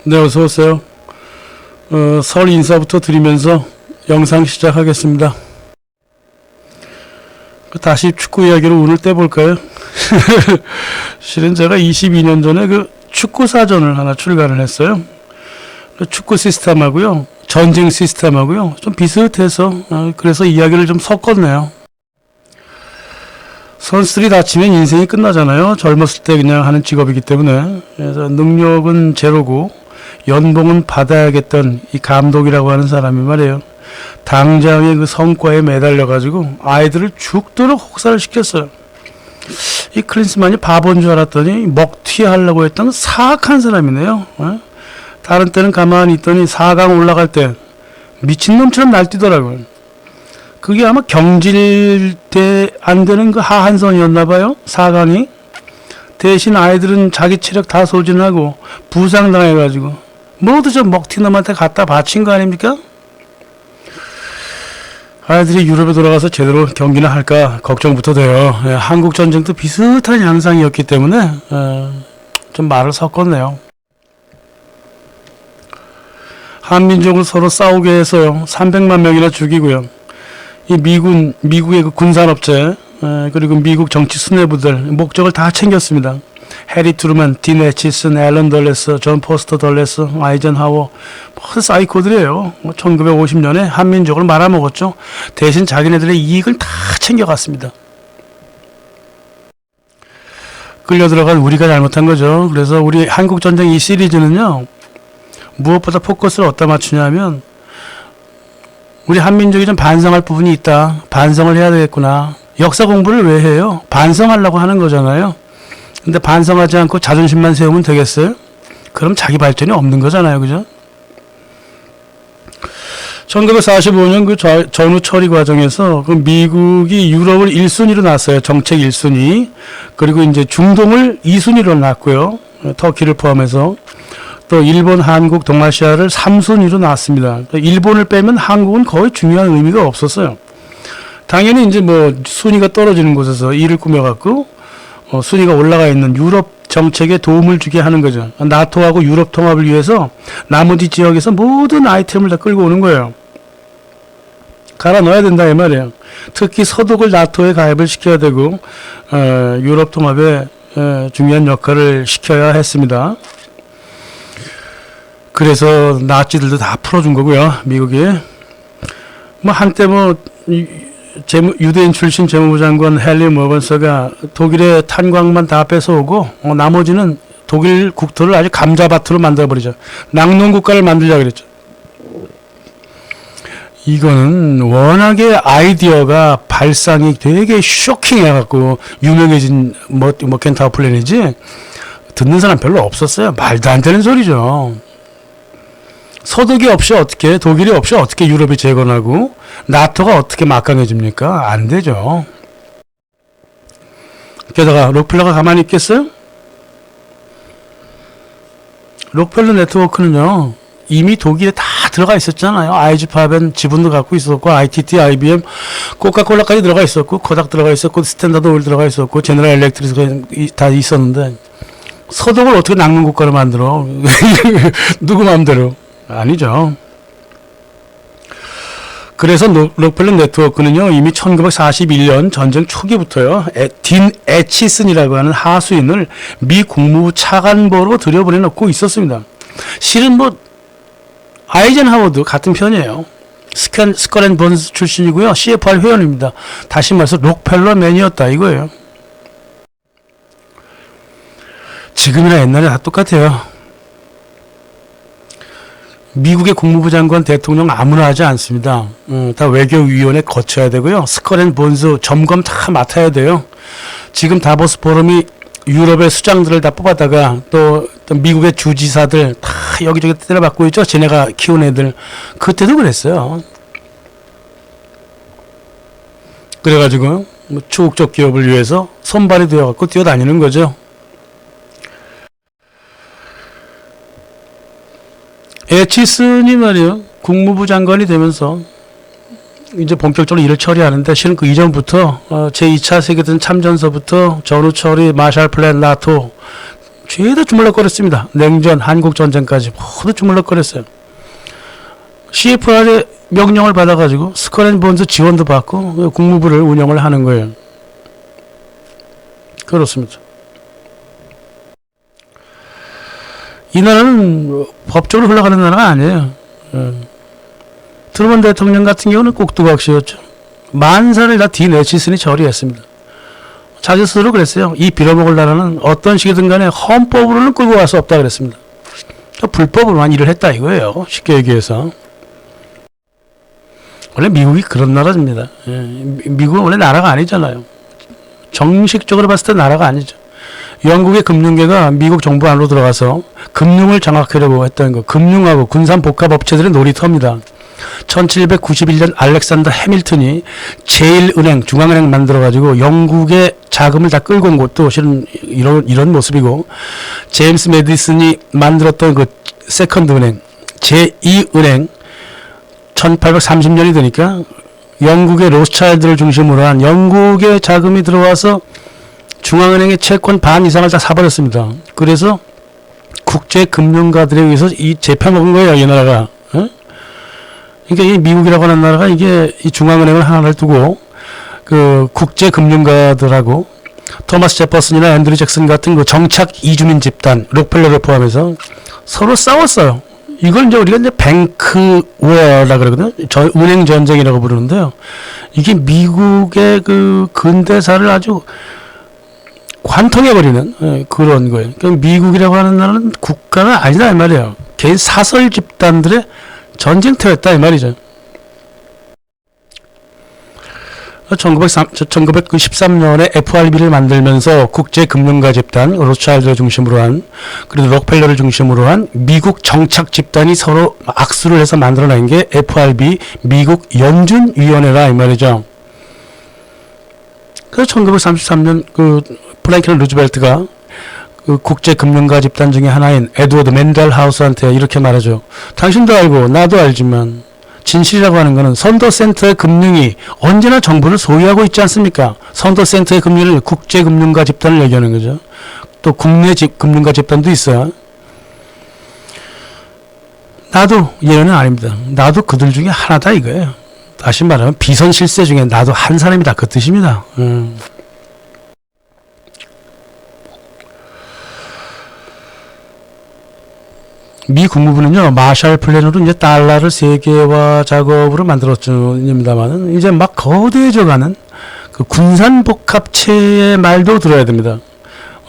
네, 어서 오세요. 설 인사부터 드리면서 영상 시작하겠습니다. 다시 축구 이야기로 오늘 떼볼까요? 실은 제가 22년 전에 그 축구 사전을 하나 출간을 했어요. 축구 시스템하고요, 전쟁 시스템하고요, 좀 비슷해서 그래서 이야기를 좀 섞었네요. 선수들이 다치면 인생이 끝나잖아요. 젊었을 때 그냥 하는 직업이기 때문에. 그래서 능력은 제로고 연봉은 받아야겠던 이 감독이라고 하는 사람이 말이에요. 당장의 그 성과에 매달려가지고 아이들을 죽도록 혹사를 시켰어요. 이 클린스만이 바보인 줄 알았더니 먹튀하려고 했던 사악한 사람이네요. 다른 때는 가만히 있더니 4강 올라갈 때 미친놈처럼 날뛰더라고요. 그게 아마 경질대 안 되는 그 하한선이었나봐요. 4강이. 대신 아이들은 자기 체력 다 소진하고 부상당해가지고 모두 저 먹튀놈한테 갖다 바친 거 아닙니까? 아이들이 유럽에 돌아가서 제대로 경기나 할까 걱정부터 돼요. 한국 전쟁도 비슷한 양상이었기 때문에 좀 말을 섞었네요. 한민족을 서로 싸우게 해서요. 300만 명이나 죽이고요. 이 미국의 그 군산업체, 그리고 미국 정치 수뇌부들 목적을 다 챙겼습니다. 해리 트루먼, 딘 애치슨, 앨런 덜레스, 존 포스터 덜레스, 아이젠하워, 모두 사이코들이에요. 1950년에 한민족을 말아먹었죠. 대신 자기네들의 이익을 다 챙겨갔습니다. 끌려 들어간 우리가 잘못한 거죠. 그래서 우리 한국전쟁 이 시리즈는요, 무엇보다 포커스를 어디다 맞추냐면, 우리 한민족이 좀 반성할 부분이 있다. 반성을 해야 되겠구나. 역사 공부를 왜 해요? 반성하려고 하는 거잖아요. 근데 반성하지 않고 자존심만 세우면 되겠어요? 그럼 자기 발전이 없는 거잖아요. 그죠? 1945년 그 전후 처리 과정에서 그 미국이 유럽을 1순위로 놨어요. 정책 1순위. 그리고 이제 중동을 2순위로 놨고요. 터키를 포함해서. 또 일본, 한국, 동아시아를 3순위로 놨습니다. 일본을 빼면 한국은 거의 중요한 의미가 없었어요. 당연히 이제 뭐 순위가 떨어지는 곳에서 일을 꾸며갖고 순위가 올라가 있는 유럽 정책에 도움을 주게 하는 거죠. 나토하고 유럽 통합을 위해서 나머지 지역에서 모든 아이템을 다 끌고 오는 거예요. 갈아 넣어야 된다 이 말이에요. 특히 서독을 나토에 가입을 시켜야 되고 유럽 통합에 중요한 역할을 시켜야 했습니다. 그래서 나치들도 다 풀어준 거고요. 미국이. 뭐 한때 유대인 출신 재무부 장관 헨리 머번서가 독일의 탄광만 다 뺏어오고 나머지는 독일 국토를 아주 감자밭으로 만들어버리죠. 낙농국가를 만들자 그랬죠. 이거는 워낙에 아이디어가 발상이 되게 쇼킹해갖고 유명해진 머켄타워 플랜이지 듣는 사람 별로 없었어요. 말도 안 되는 소리죠. 서독이 없이 어떻게, 독일이 없이 어떻게 유럽이 재건하고 나토가 어떻게 막강해집니까? 안 되죠. 게다가 록펠러가 가만히 있겠어요? 록펠러 네트워크는요, 이미 독일에 다 들어가 있었잖아요. 아이즈파벤 지분도 갖고 있었고, ITT, IBM, 코카콜라까지 들어가 있었고, 코닥 들어가 있었고, 스탠다드 오일 들어가 있었고, 제너럴 일렉트릭 다 있었는데 서독을 어떻게 낚는 국가로 만들어? 누구 마음대로? 아니죠. 그래서 록펠러 네트워크는요, 이미 1941년 전쟁 초기부터요, 딘 애치슨이라고 하는 하수인을 미 국무부 차관보로 들여보내놓고 있었습니다. 실은 아이젠하워도 같은 편이에요. 스컬앤본스 출신이고요, CFR 회원입니다. 다시 말해서 록펠러맨이었다 이거예요. 지금이나 옛날에 다 똑같아요. 미국의 국무부 장관, 대통령 아무나 하지 않습니다. 다 외교위원회 거쳐야 되고요. 스컬앤본스 점검 다 맡아야 돼요. 지금 다보스 포럼이 유럽의 수장들을 다 뽑아다가 또 미국의 주지사들 다 여기저기 때려받고 있죠. 쟤네가 키운 애들. 그때도 그랬어요. 그래가지고 추국적 기업을 위해서 손발이 되어갖고 뛰어다니는 거죠. 애치슨이 말이요, 국무부 장관이 되면서 이제 본격적으로 일을 처리하는데, 실은 그 이전부터 제2차 세계대전 참전서부터 전후 처리, 마샬 플랜, 나토, 죄다 주물럭거렸습니다. 냉전, 한국전쟁까지 모두 주물럭거렸어요. CFR의 명령을 받아가지고 스컬앤본즈 지원도 받고 국무부를 운영을 하는 거예요. 그렇습니다. 이 나라는 법적으로 흘러가는 나라가 아니에요. 트루먼 대통령 같은 경우는 꼭두각시였죠. 만사를 다 뒤내치으니 처리했습니다. 자기 스스로 그랬어요. 이 빌어먹을 나라는 어떤 식이든 간에 헌법으로는 끌고 갈 수 없다 그랬습니다. 불법으로만 일을 했다 이거예요. 쉽게 얘기해서. 원래 미국이 그런 나라입니다. 미국은 원래 나라가 아니잖아요. 정식적으로 봤을 때 나라가 아니죠. 영국의 금융계가 미국 정부 안으로 들어가서 금융을 장악하려고 했던 거. 금융하고 군산복합업체들의 놀이터입니다. 1791년 알렉산더 해밀턴이 제1은행, 중앙은행 만들어가지고 영국의 자금을 다 끌고 온 것도 실은 이런 모습이고, 제임스 메디슨이 만들었던 그 세컨드 은행, 제2은행, 1830년이 되니까 영국의 로스차일드를 중심으로 한 영국의 자금이 들어와서 중앙은행의 채권 반 이상을 다 사버렸습니다. 그래서 국제금융가들에 의해서 이 재펴먹은 거예요, 이 나라가. 그러니까 이 미국이라고 하는 나라가 이게 이 중앙은행을 하나를 두고 그 국제금융가들하고 토마스 제퍼슨이나 앤드류 잭슨 같은 그 정착 이주민 집단, 록펠러를 포함해서 서로 싸웠어요. 이걸 이제 우리가 이제 뱅크 워라 그러거든요. 은행 전쟁이라고 부르는데요. 이게 미국의 그 근대사를 아주 관통해버리는 그런 거예요. 그러니까 미국이라고 하는 나라는 국가가 아니다 이 말이에요. 개인 사설 집단들의 전쟁터였다 이 말이죠. 1913년에 FRB를 만들면서 국제금융가 집단, 로스차일드를 중심으로 한, 그리고 록펠러를 중심으로 한 미국 정착 집단이 서로 악수를 해서 만들어낸 게 FRB, 미국 연준위원회라 이 말이죠. 그래서 1933년 그 프랭클린 루즈벨트가 그 국제금융가 집단 중에 하나인 에드워드 맨델 하우스한테 이렇게 말하죠. 당신도 알고 나도 알지만 진실이라고 하는 것은 선도센터의 금융이 언제나 정부를 소유하고 있지 않습니까? 선도센터의 금융을 국제금융가 집단을 얘기하는 거죠. 또 국내 금융가 집단도 있어요. 나도 예외는 아닙니다. 나도 그들 중에 하나다 이거예요. 다시 말하면 비선 실세 중에 나도 한 사람이다 그 뜻입니다. 미 국무부는요, 마샬 플랜으로 이제 달러를 세계화 작업으로 만들었습니다만은, 이제 막 거대해져가는 그 군산복합체의 말도 들어야 됩니다.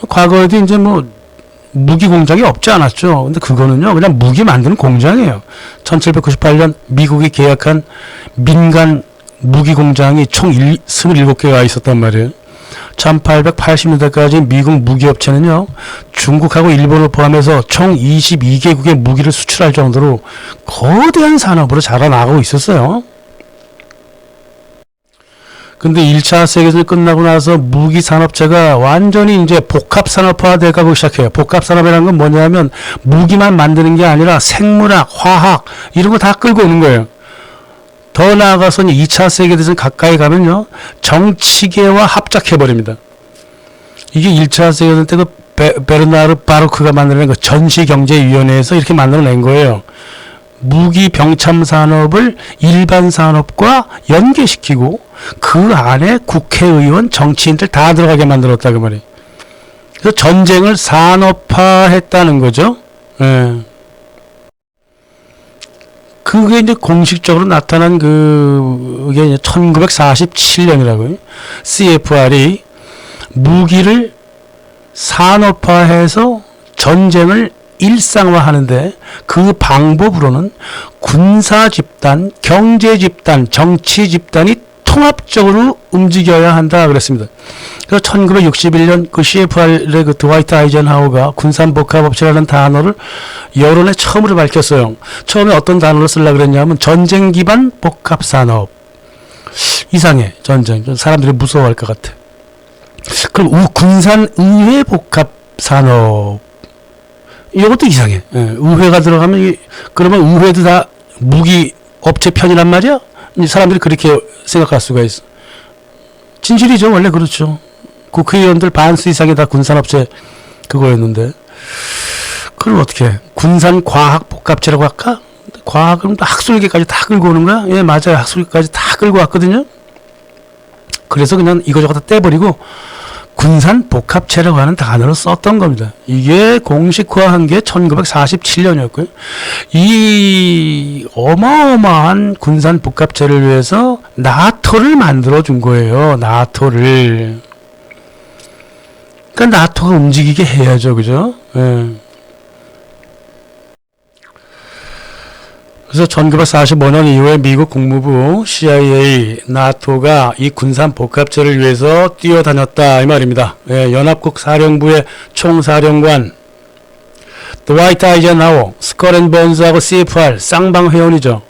과거에도 이제 뭐, 무기 공장이 없지 않았죠. 근데 그거는요, 그냥 무기 만드는 공장이에요. 1798년 미국이 계약한 민간 무기 공장이 총 27개가 있었단 말이에요. 1880년대까지 미국 무기업체는요, 중국하고 일본을 포함해서 총 22개국의 무기를 수출할 정도로 거대한 산업으로 자라나가고 있었어요. 근데 1차 세계대전이 끝나고 나서 무기 산업체가 완전히 이제 복합 산업화 돼가고 시작해요. 복합 산업이라는 건 뭐냐면 무기만 만드는 게 아니라 생물학, 화학 이런 거 다 끌고 오는 거예요. 더 나아가서 2차 세계대전 가까이 가면요, 정치계와 합작해버립니다. 이게 1차 세계대전 때 그 베르나르 바루크가 만들어낸 그 전시경제위원회에서 이렇게 만들어낸 거예요. 무기 병참 산업을 일반 산업과 연계시키고 그 안에 국회의원, 정치인들 다 들어가게 만들었다 그 말이에요. 그래서 전쟁을 산업화했다는 거죠. 예. 그게 이제 공식적으로 나타난 그게 이제 1947년이라고요. CFR이 무기를 산업화해서 전쟁을 일상화하는데 그 방법으로는 군사 집단, 경제 집단, 정치 집단이 통합적으로 움직여야 한다 그랬습니다. 그래서 1961년 그 CFR의 그 드와이트 아이젠하워가 군산복합업체라는 단어를 여론에 처음으로 밝혔어요. 처음에 어떤 단어를 쓰려고 그랬냐면 전쟁 기반 복합산업. 이상해, 전쟁. 사람들이 무서워할 것 같아. 그럼 군산의회 복합산업. 이것도 이상해. 예, 의회가 들어가면 그러면 의회도 다 무기 업체 편이란 말이야? 사람들이 그렇게 생각할 수가 있어. 진실이죠. 원래 그렇죠. 국회의원들 반수 이상이 다 군산업체 그거였는데. 그럼 어떻게 해? 군산과학복합체라고 할까? 과학은 학술계까지 다 끌고 오는 거야? 예, 맞아요. 학술계까지 다 끌고 왔거든요. 그래서 그냥 이거저거 다 떼버리고 군산복합체라고 하는 단어를 썼던 겁니다. 이게 공식화한 게 1947년이었고요. 이 어마어마한 군산복합체를 위해서 나토를 만들어준 거예요. 나토를. 그러니까 나토가 움직이게 해야죠. 그죠? 예. 그래서 1945년 이후에 미국 국무부, CIA, 나토가 이 군산 복합체를 위해서 뛰어다녔다 이 말입니다. 예, 연합국 사령부의 총사령관 드와이트 아이젠하워, 스컬 앤 번스하고 CFR 쌍방회원이죠.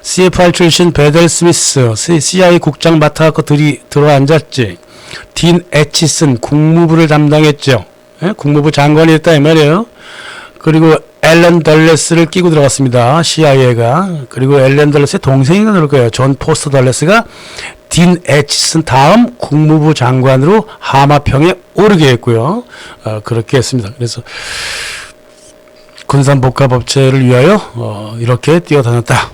CFR 출신 베델 스미스 CIA 국장 맡아갖고 들어앉았지. 딘 애치슨 국무부를 담당했죠. 예? 국무부 장관이 됐다 이 말이에요. 그리고 앨런 덜레스를 끼고 들어갔습니다. CIA가. 그리고 앨런 덜레스의 동생인가 그럴 거예요. 존 포스터 덜레스가 딘 애치슨 다음 국무부 장관으로 하마평에 오르게 했고요. 그렇게 했습니다. 그래서 군산복합업체를 위하여 이렇게 뛰어다녔다.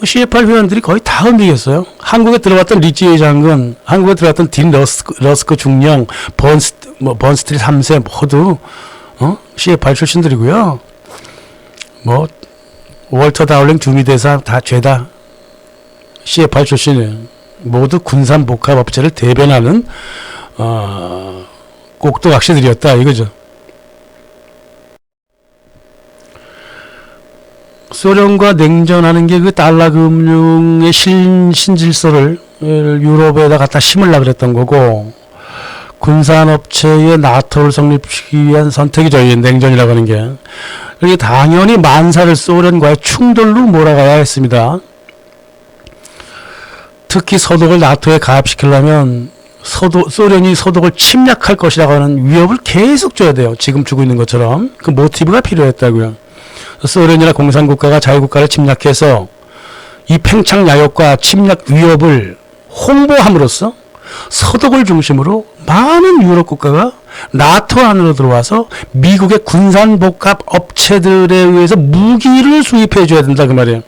CFR 회원들이 거의 다 움직였어요. 한국에 들어왔던 리치웨이 장군, 한국에 들어왔던 딘 러스크 중령, 번스트리 3세 모두 CFR 출신들이고요. 월터 다울링 주미대사 다 죄다 CFR 출신이에요. 모두 군산복합업체를 대변하는 꼭두각시들이었다 이거죠. 소련과 냉전하는 게 그 달러 금융의 신질서를 유럽에다 갖다 심으려고 그랬던 거고, 군산업체의 나토를 성립시키기 위한 선택이죠. 이 냉전이라고 하는 게. 그게 당연히 만사를 소련과의 충돌로 몰아가야 했습니다. 특히 서독을 나토에 가입시키려면 소련이 서독을 침략할 것이라고 하는 위협을 계속 줘야 돼요. 지금 주고 있는 것처럼. 그 모티브가 필요했다고요. 소련이나 공산국가가 자유국가를 침략해서 이 팽창 야욕과 침략 위협을 홍보함으로써 서독을 중심으로 많은 유럽 국가가 나토 안으로 들어와서 미국의 군산복합 업체들에 의해서 무기를 수입해 줘야 된다 그 말이에요.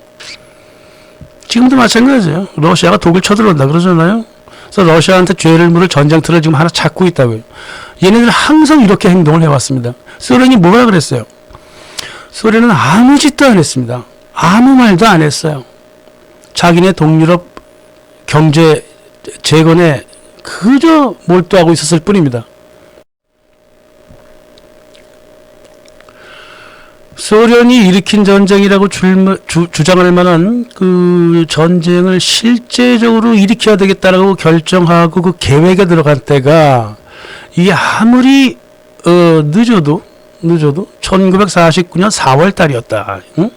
지금도 마찬가지예요. 러시아가 독일 쳐들어온다 그러잖아요. 그래서 러시아한테 죄를 물을 전쟁터를 지금 하나 찾고 있다고요. 얘네들 항상 이렇게 행동을 해왔습니다. 소련이 뭐라 그랬어요? 소련은 아무 짓도 안 했습니다. 아무 말도 안 했어요. 자기네 동유럽 경제 재건에 그저 몰두하고 있었을 뿐입니다. 소련이 일으킨 전쟁이라고 주장할 만한 그 전쟁을 실제적으로 일으켜야 되겠다라고 결정하고 그 계획에 들어간 때가 이게 아무리 늦어도 1949년 4월 달이었다. 응?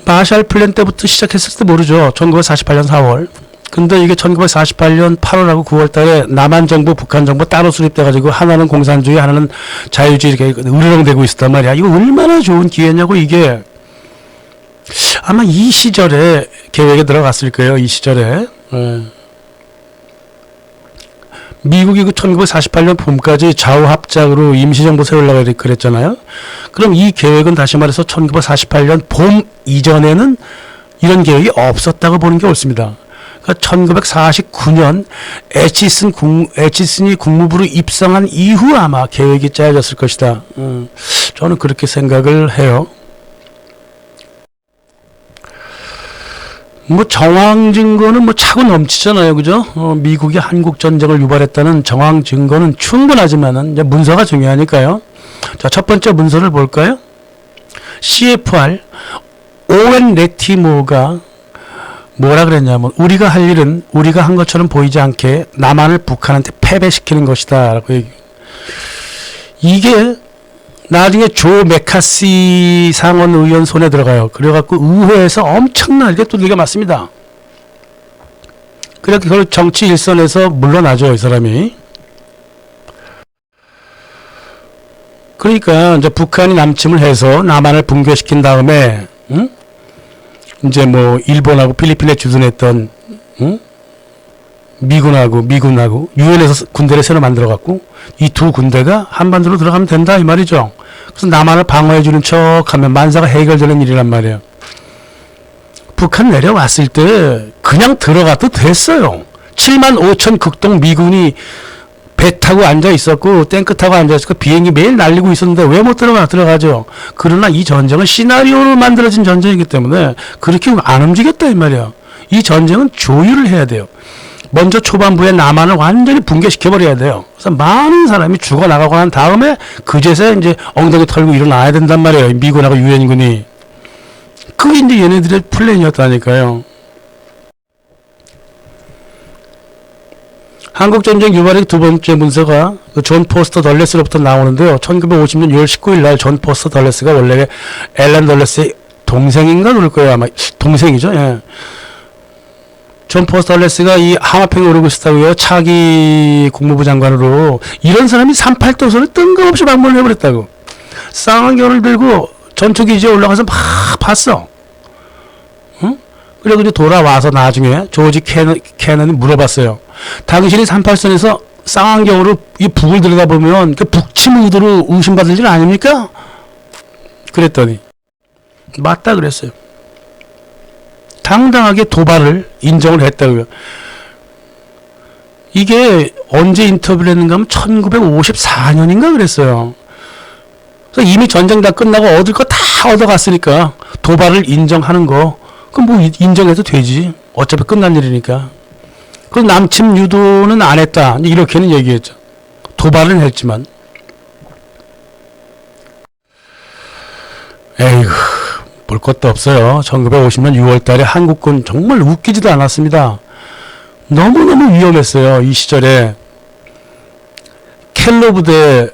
마샬 플랜 때부터 시작했을지도 모르죠. 1948년 4월. 근데 이게 1948년 8월하고 9월 달에 남한 정부, 북한 정부 따로 수립돼가지고 하나는 공산주의, 하나는 자유주의 이렇게 으르렁대고 있었단 말이야. 이거 얼마나 좋은 기회냐고 이게. 아마 이 시절에 계획에 들어갔을 거예요. 이 시절에. 미국이 그 1948년 봄까지 좌우합작으로 임시정부 세우려고 그랬잖아요. 그럼 이 계획은 다시 말해서 1948년 봄 이전에는 이런 계획이 없었다고 보는 게 옳습니다. 그러니까 1949년 애치슨이 국무부로 입성한 이후 아마 계획이 짜여졌을 것이다. 저는 그렇게 생각을 해요. 정황 증거는 차고 넘치잖아요. 그죠? 미국이 한국 전쟁을 유발했다는 정황 증거는 충분하지만은 이제 문서가 중요하니까요. 자, 첫 번째 문서를 볼까요? CFR 오웬 레티모가 뭐라 그랬냐면 우리가 할 일은 우리가 한 것처럼 보이지 않게 남한을 북한한테 패배시키는 것이다 라고 얘기해요. 이게 나중에 조 메카시 상원 의원 손에 들어가요. 그래갖고 의회에서 엄청나게 두들겨 맞습니다. 그렇게 그걸 정치 일선에서 물러나죠, 이 사람이. 그러니까 이제 북한이 남침을 해서 남한을 붕괴시킨 다음에, 이제 일본하고 필리핀에 주둔했던, 미군하고 유엔에서 군대를 새로 만들어갖고 이 두 군대가 한반도로 들어가면 된다 이 말이죠. 그래서 남한을 방어해주는 척하면 만사가 해결되는 일이란 말이에요. 북한 내려왔을 때 그냥 들어가도 됐어요. 7만 5천 극동 미군이 배 타고 앉아 있었고 탱크 타고 앉아 있었고 비행기 매일 날리고 있었는데 왜 못 들어가죠. 그러나 이 전쟁은 시나리오로 만들어진 전쟁이기 때문에 그렇게 안 움직였다 이 말이야. 이 전쟁은 조율을 해야 돼요. 먼저 초반부에 남한을 완전히 붕괴시켜버려야 돼요. 그래서 많은 사람이 죽어나가고 난 다음에 그제서야 이제 엉덩이 털고 일어나야 된단 말이에요. 미군하고 유엔군이. 그게 이제 얘네들의 플랜이었다니까요. 한국전쟁 유발의 두 번째 문서가 존 포스터 덜레스로부터 나오는데요. 1950년 6월 19일 날 존 포스터 덜레스가 원래 앨런 덜레스의 동생인가 그럴 거예요. 아마 동생이죠. 예. 존 포스터 덜레스가 이 하마평에 오르고 있었다고요. 차기 국무부 장관으로. 이런 사람이 38도선을 뜬금없이 방문을 해버렸다고. 쌍안경을 들고 전투기지에 올라가서 막 봤어. 응? 그리고 이제 돌아와서 나중에 조지 캐넌이 물어봤어요. 당신이 38선에서 쌍안경으로 이 북을 들여다보면 그 북침 의도로 의심받을 일 아닙니까? 그랬더니 맞다 그랬어요. 당당하게 도발을 인정을 했다고요. 이게 언제 인터뷰를 했는가 하면 1954년인가 그랬어요. 그래서 이미 전쟁 다 끝나고 얻을 거 다 얻어갔으니까 도발을 인정하는 거 그럼 뭐 인정해도 되지. 어차피 끝난 일이니까. 그 남침 유도는 안 했다. 이렇게는 얘기했죠. 도발은 했지만. 에이구, 볼 것도 없어요. 1950년 6월 달에 한국군 정말 웃기지도 않았습니다. 너무너무 위험했어요. 이 시절에. 켈로 부대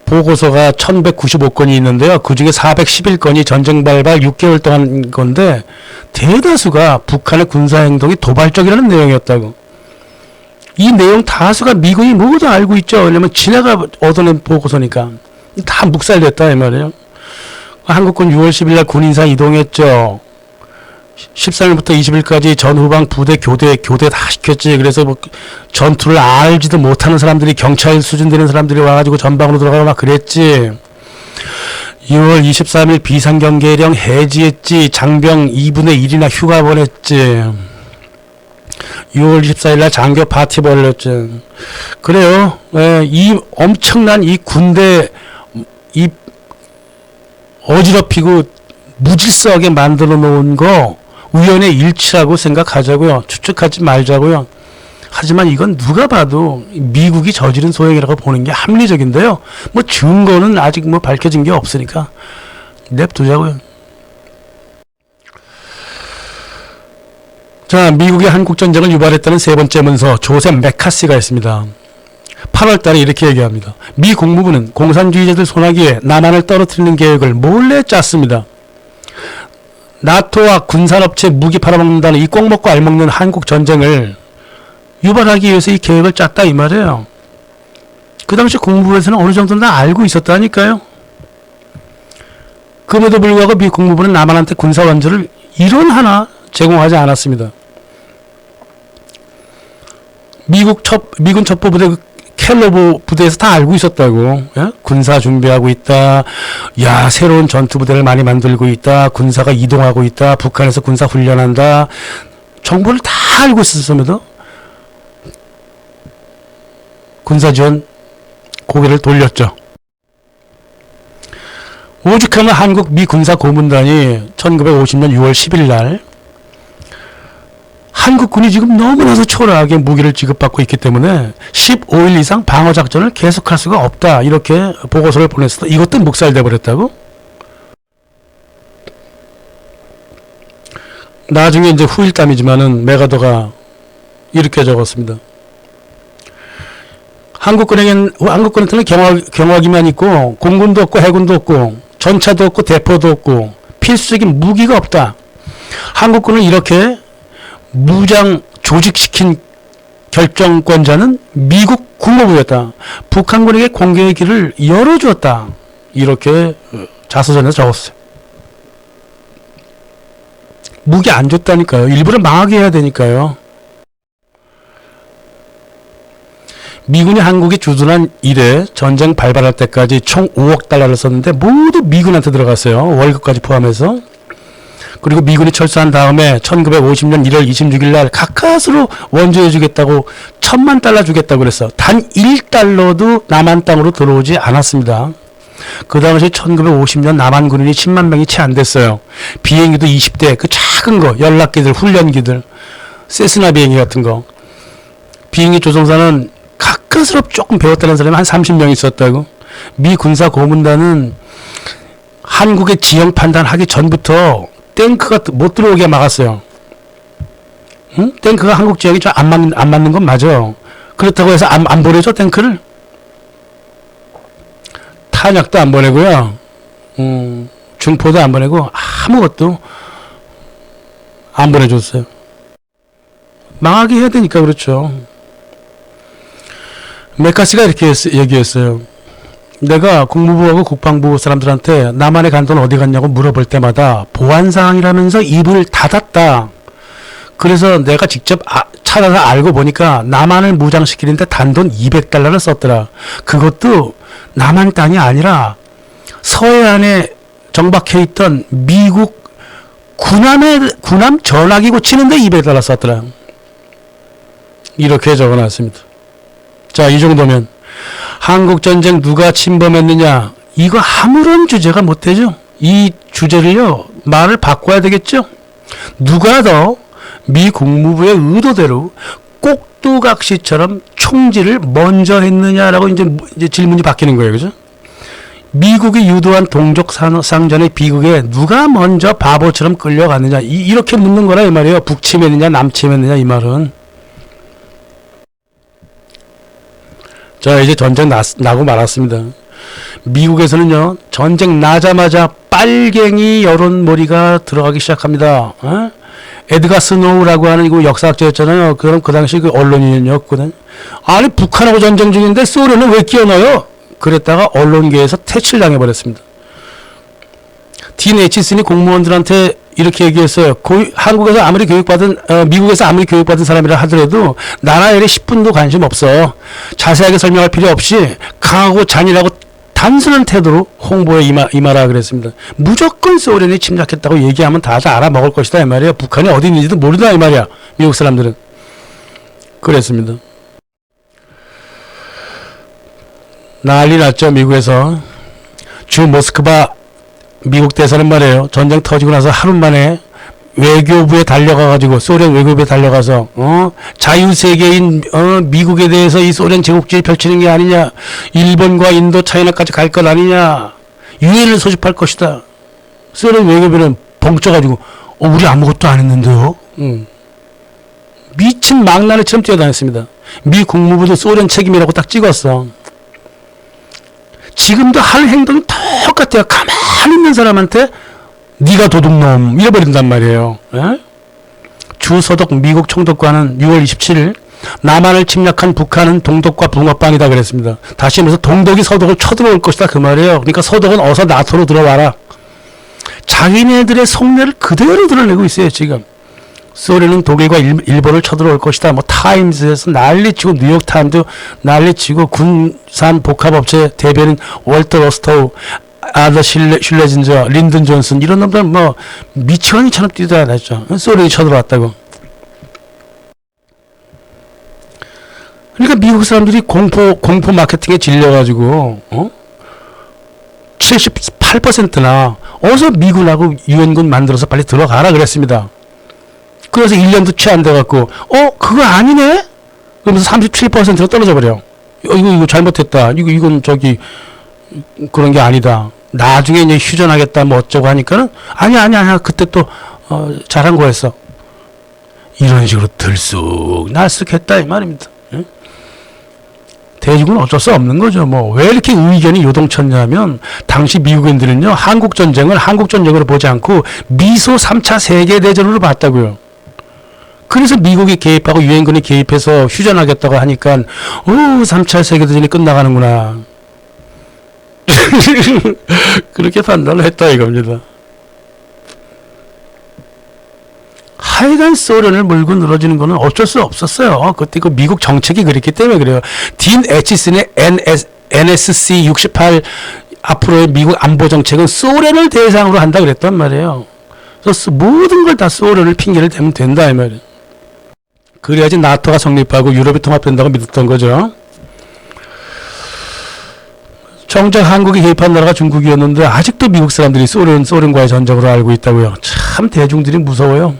보고서가 1195건이 있는데요. 그 중에 411건이 전쟁 발발 6개월 동안 건데 대다수가 북한의 군사행동이 도발적이라는 내용이었다고. 이 내용 다수가 미군이 모두 알고 있죠. 왜냐면 지네가 얻어낸 보고서니까. 다 묵살됐다 이 말이에요. 한국군 6월 10일 날 군인사 이동했죠. 13일부터 20일까지 전후방 부대 교대 다 시켰지. 그래서 뭐 전투를 알지도 못하는 사람들이 경찰 수준 되는 사람들이 와가지고 전방으로 들어가고 막 그랬지. 6월 23일 비상경계령 해지했지. 장병 2분의 1이나 휴가 보냈지. 6월 24일 날 장교 파티 벌렸지. 그래요. 예, 이 엄청난 이 군대 이 어지럽히고 무질서하게 만들어 놓은 거 우연의 일치라고 생각하자고요. 추측하지 말자고요. 하지만 이건 누가 봐도 미국이 저지른 소행이라고 보는 게 합리적인데요. 뭐 증거는 아직 뭐 밝혀진 게 없으니까 냅두자고요. 자, 미국이 한국전쟁을 유발했다는 세 번째 문서 조셉 맥카시가 있습니다. 8월 달에 이렇게 얘기합니다. 미 국무부는 공산주의자들 손아귀에 남한을 떨어뜨리는 계획을 몰래 짰습니다. 나토와 군산업체 무기 팔아먹는다는 이 꼭 먹고 알먹는 한국 전쟁을 유발하기 위해서 이 계획을 짰다 이 말이에요. 그 당시 국무부에서는 어느 정도는 다 알고 있었다니까요. 그럼에도 불구하고 미 국무부는 남한한테 군사 원조를 이론 하나 제공하지 않았습니다. 미군 첩보부대 켈로 부대에서 다 알고 있었다고. 예? 군사 준비하고 있다. 야, 새로운 전투부대를 많이 만들고 있다. 군사가 이동하고 있다. 북한에서 군사 훈련한다. 정보를 다 알고 있었음에도 군사지원 고개를 돌렸죠. 오죽하면 한국 미 군사 고문단이 1950년 6월 10일 날 한국군이 지금 너무나도 초라하게 무기를 지급받고 있기 때문에 15일 이상 방어작전을 계속할 수가 없다. 이렇게 보고서를 보냈어. 이것도 묵살돼 버렸다고? 나중에 이제 후일담이지만은 메가더가 이렇게 적었습니다. 한국군한테는 경화기만 있고 공군도 없고 해군도 없고 전차도 없고 대포도 없고 필수적인 무기가 없다. 한국군을 이렇게 무장 조직시킨 결정권자는 미국 국무부였다. 북한군에게 공격의 길을 열어주었다. 이렇게 자서전에서 적었어요. 무기 안 줬다니까요. 일부러 망하게 해야 되니까요. 미군이 한국에 주둔한 이래 전쟁 발발할 때까지 총 5억 달러를 썼는데 모두 미군한테 들어갔어요. 월급까지 포함해서. 그리고 미군이 철수한 다음에 1950년 1월 26일 날 가까스로 원조해 주겠다고 1000만 달러 주겠다고 그랬어. 단 1달러도 남한 땅으로 들어오지 않았습니다. 그 당시 1950년 남한 군인이 10만 명이 채 안 됐어요. 비행기도 20대 그 작은 거 연락기들 훈련기들 세스나 비행기 같은 거. 비행기 조종사는 가까스로 조금 배웠다는 사람이 한 30명 있었다고. 미 군사 고문단은 한국의 지형 판단하기 전부터 탱크가 못 들어오게 막았어요. 응? 탱크가 한국 지역이 좀 안 맞는 건 맞아. 그렇다고 해서 안 보내줘 탱크를? 탄약도 안 보내고요. 중포도 안 보내고 아무것도 안 보내줬어요. 망하게 해야 되니까 그렇죠. 메카시가 이렇게 얘기했어요. 내가 국무부하고 국방부 사람들한테 남한에 간 돈 어디 갔냐고 물어볼 때마다 보안사항이라면서 입을 닫았다. 그래서 내가 직접 찾아서 알고 보니까 남한을 무장시키는데 단돈 200달러를 썼더라. 그것도 남한 땅이 아니라 서해안에 정박해 있던 미국 군함 전화기고 치는데 200달러 썼더라. 이렇게 적어놨습니다. 자, 이 정도면 한국전쟁 누가 침범했느냐, 이거 아무런 주제가 못 되죠. 이 주제를요 말을 바꿔야 되겠죠. 누가 더 미 국무부의 의도대로 꼭두각시처럼 총질을 먼저 했느냐라고 이제 질문이 바뀌는 거예요. 그죠? 미국이 유도한 동족 상전의 비극에 누가 먼저 바보처럼 끌려갔느냐, 이렇게 묻는 거라 이 말이에요. 북침했느냐 남침했느냐 이 말은. 자, 이제 전쟁 나고 말았습니다. 미국에서는요 전쟁 나자마자 빨갱이 여론몰이가 들어가기 시작합니다. 에드가 스노우라고 하는 이거 역사학자였잖아요. 그럼 그 당시 그 언론인이었거든. 아니 북한하고 전쟁 중인데 소련은 왜 끼어넣어요? 그랬다가 언론계에서 퇴출당해버렸습니다. 딘 에치슨이 공무원들한테 이렇게 얘기했어요. 한국에서 아무리 교육받은 미국에서 아무리 교육받은 사람이라 하더라도 나라 일에 10분도 관심 없어. 자세하게 설명할 필요 없이 강하고 잔인하고 단순한 태도로 홍보에 임하라 그랬습니다. 무조건 소련이 침략했다고 얘기하면 다들 알아먹을 것이다 이 말이야. 북한이 어디 있는지도 모른다 이 말이야. 미국 사람들은. 그랬습니다. 난리 났죠 미국에서. 주 모스크바 미국 대사는 말이에요. 전쟁 터지고 나서 하루 만에 외교부에 달려가가지고 소련 외교부에 달려가서 자유세계인 미국에 대해서 이 소련 제국주의 펼치는 게 아니냐, 일본과 인도 차이나까지 갈 것 아니냐, 유엔을 소집할 것이다. 소련 외교부는 벙쪄가지고 우리 아무것도 안 했는데요. 미친 망나니처럼 뛰어다녔습니다. 미 국무부도 소련 책임이라고 딱 찍었어. 지금도 하는 행동이 똑같아요. 가만히 있는 사람한테 네가 도둑놈 잃어버린단 말이에요. 에? 주 서독 미국 총독관은 6월 27일 남한을 침략한 북한은 동독과 붕어빵이다 그랬습니다. 다시 말해서 동독이 서독을 쳐들어올 것이다 그 말이에요. 그러니까 서독은 어서 나토로 들어와라. 자기네들의 속내를 그대로 드러내고 있어요 지금. 소련은 독일과 일본을 쳐들어올 것이다. 뭐 타임즈에서 난리치고 뉴욕타임도 난리치고 군산 복합업체 대변인 월터 로스토우, 아더 슐레진저, 린든 존슨 이런 놈들 뭐 미치광이처럼 뛰어다녔죠. 소련이 쳐들어왔다고. 그러니까 미국 사람들이 공포 마케팅에 질려가지고 78%나 어서 미군하고 유엔군 만들어서 빨리 들어가라 그랬습니다. 그래서 1년도 채 안 돼갖고 그거 아니네? 그러면서 37%로 떨어져 버려. 이거 잘못했다. 이건 그런 게 아니다. 나중에 이제 휴전하겠다 뭐 어쩌고 하니까는 아니야 그때 또 잘한 거였어. 이런 식으로 들쑥날쑥했다 이 말입니다. 예? 대중은 어쩔 수 없는 거죠. 뭐 왜 이렇게 의견이 요동쳤냐면 당시 미국인들은요 한국 전쟁으로 보지 않고 미소 3차 세계대전으로 봤다고요. 그래서 미국이 개입하고 유엔군이 개입해서 휴전하겠다고 하니까 3차 세계대전이 끝나가는구나. 그렇게 판단을 했다 이겁니다. 하여간 소련을 물고 늘어지는 거는 어쩔 수 없었어요. 그때 그 미국 정책이 그랬기 때문에 그래요. 딘 애치슨의 NSC 68 앞으로의 미국 안보 정책은 소련을 대상으로 한다 그랬단 말이에요. 그래서 모든 걸 다 소련을 핑계를 대면 된다 이 말이에요. 그래야지 나토가 성립하고 유럽이 통합된다고 믿었던 거죠. 정작 한국이 개입한 나라가 중국이었는데 아직도 미국 사람들이 소련과의 전적으로 알고 있다고요. 참 대중들이 무서워요.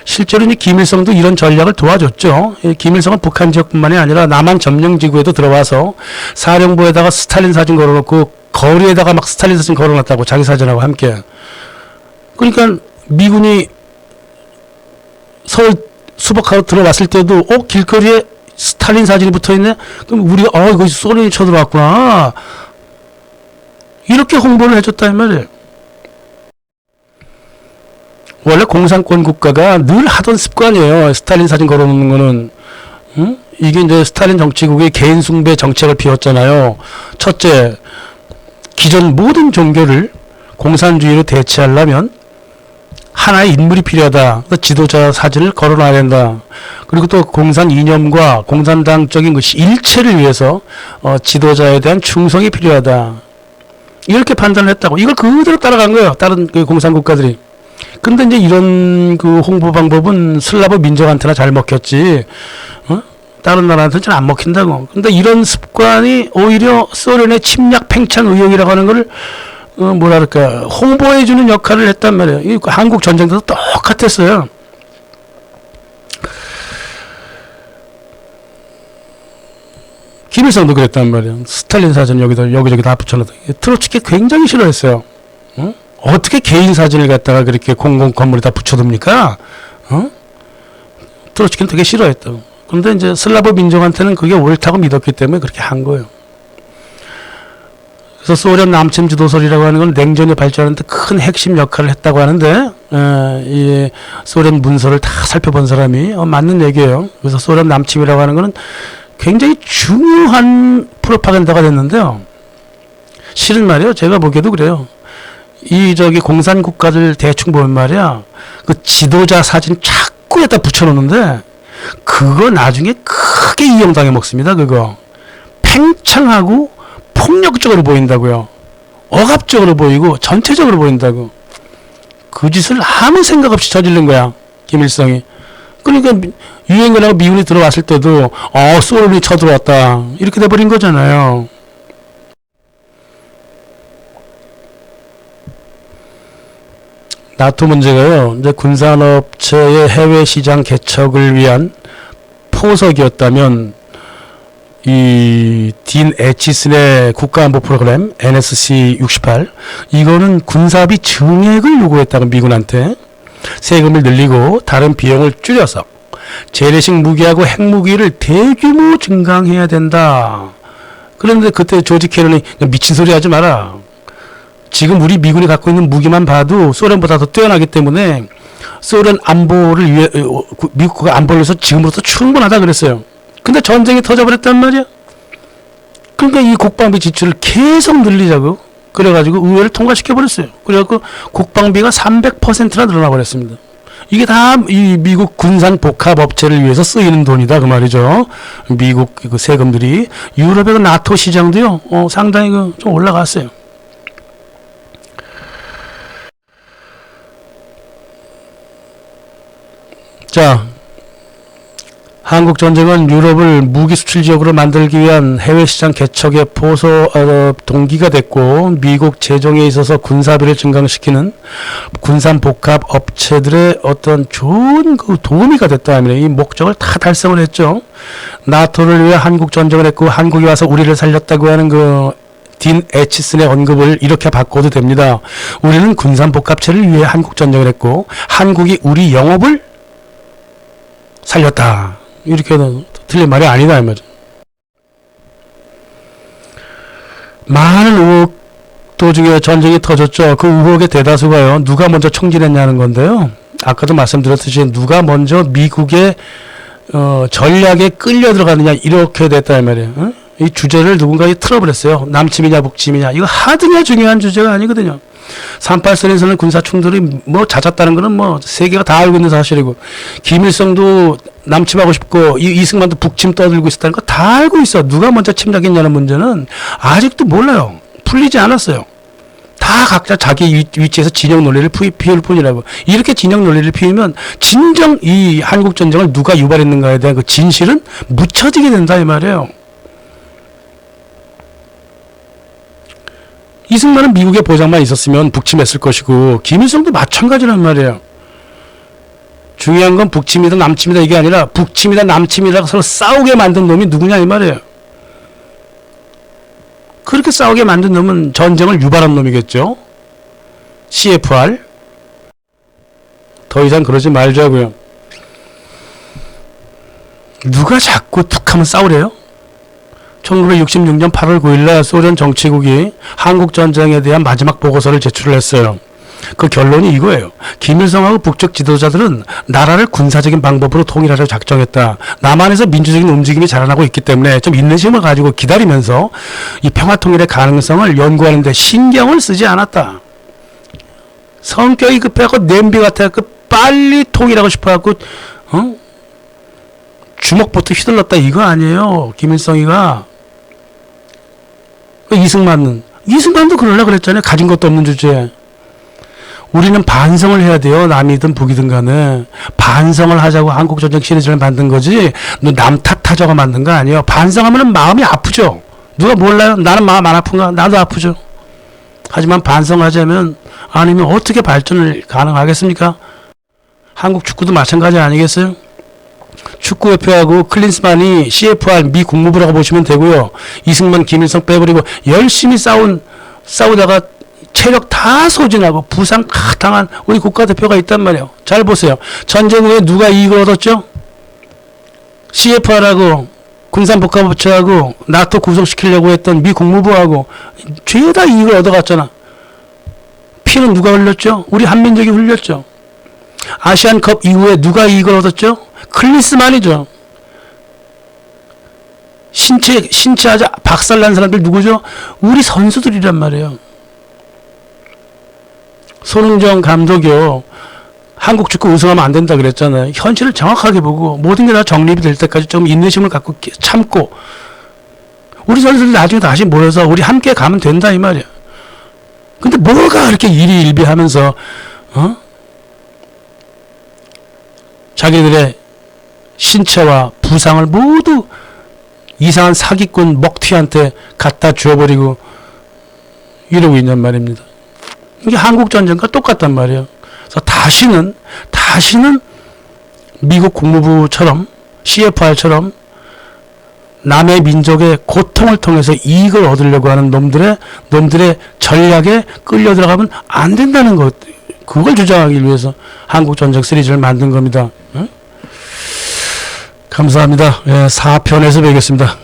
실제로 김일성도 이런 전략을 도와줬죠. 김일성은 북한 지역뿐만이 아니라 남한 점령지구에도 들어와서 사령부에다가 스탈린 사진 걸어놓고 거리에다가 막 스탈린 사진 걸어놨다고, 자기 사진하고 함께. 그러니까 미군이 서울 수복하고 들어왔을 때도 길거리에 스탈린 사진이 붙어있네? 그럼 우리가 이거 소련이 쳐들어왔구나, 이렇게 홍보를 해줬다 이 말이에요. 원래 공산권 국가가 늘 하던 습관이에요. 스탈린 사진 걸어놓는 거는. 이게 이제 스탈린 정치국의 개인 숭배 정책을 피웠잖아요. 첫째, 기존 모든 종교를 공산주의로 대체하려면 하나의 인물이 필요하다. 지도자 사진을 걸어놔야 된다. 그리고 또 공산 이념과 공산당적인 것이 일체를 위해서 지도자에 대한 충성이 필요하다. 이렇게 판단을 했다고. 이걸 그대로 따라간 거예요. 다른 그 공산 국가들이. 근데 이제 이런 그 홍보 방법은 슬라브 민족한테나 잘 먹혔지, 다른 나라한테는 잘 안 먹힌다고. 근데 이런 습관이 오히려 소련의 침략 팽창 의혹이라고 하는 걸 뭐랄까 홍보해주는 역할을 했단 말이에요. 이 한국 전쟁 때도 똑같았어요. 김일성도 그랬단 말이에요. 스탈린 사진 여기저기 다 붙여놨다. 트로츠키 굉장히 싫어했어요. 어떻게 개인 사진을 갖다가 그렇게 공공 건물에 다 붙여둡니까? 트로츠키는 되게 싫어했다고. 근데 이제 슬라브 민족한테는 그게 옳다고 믿었기 때문에 그렇게 한 거예요. 그래서 소련 남침 지도설이라고 하는 건 냉전이 발전하는데 큰 핵심 역할을 했다고 하는데, 이 소련 문서를 다 살펴본 사람이 맞는 얘기예요. 그래서 소련 남침이라고 하는 거는 굉장히 중요한 프로파간다가 됐는데요. 실은 말이에요. 제가 보기에도 그래요. 공산 국가들 대충 보면 말이야, 그 지도자 사진 자꾸 갖다 붙여놓는데 그거 나중에 크게 이용당해 먹습니다. 그거 팽창하고 폭력적으로 보인다고요. 억압적으로 보이고 전체적으로 보인다고. 그 짓을 아무 생각 없이 저지른 거야, 김일성이. 그러니까 유엔군하고 미군이 들어왔을 때도 소련이 쳐들어왔다, 이렇게 돼버린 거잖아요. 나토 문제가요, 이제 군산업체의 해외 시장 개척을 위한 포석이었다면, 이 딘 애치슨의 국가안보 프로그램 NSC 68, 이거는 군사비 증액을 요구했다고, 미군한테 세금을 늘리고 다른 비용을 줄여서 재래식 무기하고 핵무기를 대규모 증강해야 된다. 그런데 그때 조지 캐런이 미친 소리 하지 마라. 지금 우리 미군이 갖고 있는 무기만 봐도 소련보다 더 뛰어나기 때문에 소련 안보를 위해, 미국 안보를 위해서 지금으로서 충분하다 그랬어요. 근데 전쟁이 터져버렸단 말이야. 그러니까 이 국방비 지출을 계속 늘리자고 그래가지고 의회를 통과시켜버렸어요. 그래갖고 국방비가 300%나 늘어나버렸습니다. 이게 다 이 미국 군산 복합 업체를 위해서 쓰이는 돈이다 그 말이죠. 미국 그 세금들이. 유럽의 그 나토 시장도요, 상당히 좀 올라갔어요. 자, 한국 전쟁은 유럽을 무기 수출 지역으로 만들기 위한 해외 시장 개척의 보소 동기가 됐고, 미국 재정에 있어서 군사비를 증강시키는 군산 복합 업체들의 어떤 좋은 그 도우미가 됐다 하면 이 목적을 다 달성을 했죠. 나토를 위해 한국 전쟁을 했고 한국이 와서 우리를 살렸다고 하는 그 딘 애치슨의 언급을 이렇게 바꿔도 됩니다. 우리는 군산 복합체를 위해 한국 전쟁을 했고 한국이 우리 영업을 살렸다. 이렇게 해도 틀린 말이 아니다 이 말이죠. 많은 의혹 도중에 전쟁이 터졌죠. 그 의혹의 대다수가요, 누가 먼저 총질했냐는 건데요. 아까도 말씀드렸듯이 누가 먼저 미국의 전략에 끌려 들어가느냐, 이렇게 됐다 이 말이에요. 이 주제를 누군가 틀어버렸어요. 남침이냐 북침이냐. 이거 하등의 중요한 주제가 아니거든요. 38선에서는 군사 충돌이 뭐 잦았다는 거는 뭐 세계가 다 알고 있는 사실이고, 김일성도 남침하고 싶고 이승만도 북침 떠들고 있었다는 거 다 알고 있어. 누가 먼저 침략했냐는 문제는 아직도 몰라요. 풀리지 않았어요. 다 각자 자기 위치에서 진영 논리를 피울 뿐이라고. 이렇게 진영 논리를 피우면 진정 이 한국 전쟁을 누가 유발했는가에 대한 그 진실은 묻혀지게 된다 이 말이에요. 이승만은 미국의 보장만 있었으면 북침했을 것이고, 김일성도 마찬가지란 말이에요. 중요한 건 북침이다 남침이다 이게 아니라 북침이다 남침이다 서로 싸우게 만든 놈이 누구냐 이 말이에요. 그렇게 싸우게 만든 놈은 전쟁을 유발한 놈이겠죠. CFR. 더 이상 그러지 말자고요. 누가 자꾸 툭하면 싸우래요? 1966년 8월 9일날 소련 정치국이 한국전쟁에 대한 마지막 보고서를 제출했어요. 그 결론이 이거예요. 김일성하고 북쪽 지도자들은 나라를 군사적인 방법으로 통일하려 작정했다. 남한에서 민주적인 움직임이 자라나고 있기 때문에 좀 인내심을 가지고 기다리면서 이 평화통일의 가능성을 연구하는 데 신경을 쓰지 않았다. 성격이 급해갖고 냄비 같아갖고 빨리 통일하고 싶어갖고 주먹부터 휘둘렀다 이거 아니에요. 김일성이가. 이승만도 그러려고 그랬잖아요. 가진 것도 없는 주제에. 우리는 반성을 해야 돼요. 남이든 북이든 간에. 반성을 하자고 한국전쟁 시리즈를 만든 거지 너 남 탓하자고 만든 거 아니에요. 반성하면 마음이 아프죠. 누가 몰라요? 나는 마음 안 아픈가? 나도 아프죠. 하지만 반성하자면 아니면 어떻게 발전을 가능하겠습니까? 한국 축구도 마찬가지 아니겠어요? 축구협회하고 클린스만이 CFR 미 국무부라고 보시면 되고요. 이승만, 김일성 빼버리고 열심히 싸우다가 체력 다 소진하고 부상 당한 우리 국가대표가 있단 말이에요. 잘 보세요. 전쟁 후에 누가 이익을 얻었죠? CFR하고 군산복합업체하고 나토 구성시키려고 했던 미 국무부하고 죄다 이익을 얻어갔잖아. 피는 누가 흘렸죠? 우리 한민족이 흘렸죠. 아시안컵 이후에 누가 이익을 얻었죠? 클린스만이죠. 신체하자 박살난 사람들 누구죠? 우리 선수들이란 말이에요. 손흥정 감독이요. 한국 축구 우승하면 안 된다 그랬잖아요. 현실을 정확하게 보고 모든 게 다 정립이 될 때까지 좀 인내심을 갖고 참고 우리 선수들 나중에 다시 모여서 우리 함께 가면 된다 이 말이야. 근데 뭐가 그렇게 일희일비하면서 자기들의 신체와 부상을 모두 이상한 사기꾼 먹튀한테 갖다 주어버리고 이러고 있냔 말입니다. 이게 한국전쟁과 똑같단 말이에요. 그래서 다시는 미국 국무부처럼 CFR처럼 남의 민족의 고통을 통해서 이익을 얻으려고 하는 놈들의 전략에 끌려 들어가면 안 된다는 것. 그걸 주장하기 위해서 한국전쟁 시리즈를 만든 겁니다. 감사합니다. 4편에서 뵙겠습니다.